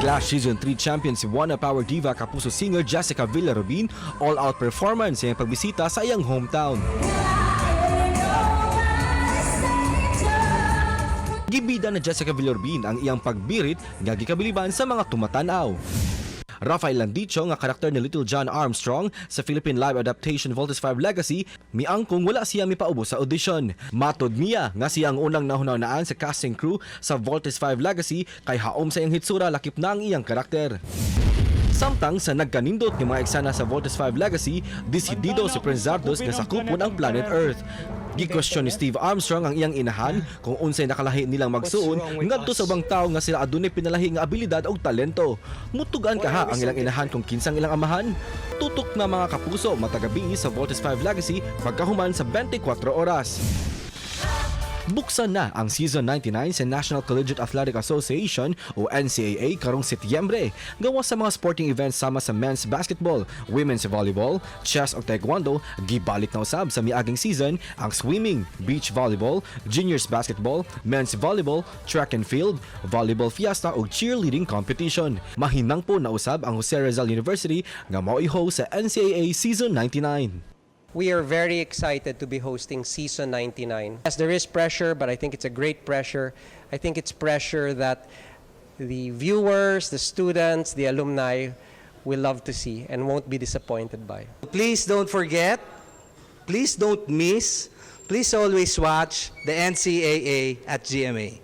Last Season 3 champion Cebuana Power Diva Kapuso singer Jessica Villarubin all-out performance sa iyang pagbisita sa iyang hometown. Gibida na Jessica Villarubin ang iyang pagbirit nga gikabiliban sa mga tumatanaw. Raphael Landicho nga karakter ni Little Jon Armstrong sa Philippine live-adaptation Voltes 5 Legacy, miangkong wala siya mipaubos sa audition. Matod niya nga siya ang unang nahunaunaan sa casting crew sa Voltes 5 Legacy kay haom sa iyang hitsura lakip na ang iyang karakter. Samtang sa nagkanindot ng mga eksena sa Voltes 5 Legacy, desidido si Prince Zardoz nga sakopon ang planet Earth. Gi-question ni Steve Armstrong ang iyang inahan kung unsay nakalahi nilang magsuon ngadto sa ubang tawo nga sila adunay pinalahi nga abilidad o talento. Mutugan kaha ang ilang inahan kung kinsang ilang amahan. Tutok na mga kapuso matagabi sa Voltes 5 Legacy pagkahuman sa 24 oras. Buksan na ang Season 99 sa National Collegiate Athletic Association o NCAA karong Septyembre. Gawa sa mga sporting events sama sa men's basketball, women's volleyball, chess o taekwondo, gibalik na usab sa miaging season ang swimming, beach volleyball, juniors basketball, men's volleyball, track and field, volleyball fiesta o cheerleading competition. Mahinangpon na usab ang Jose Rizal University nga maoy host sa NCAA Season 99. We are very excited to be hosting Season 99. Yes, there is pressure, but I think it's a great pressure. I think it's pressure that the viewers, the students, the alumni will love to see and won't be disappointed by. Please don't forget, please don't miss, please always watch the NCAA at GMA.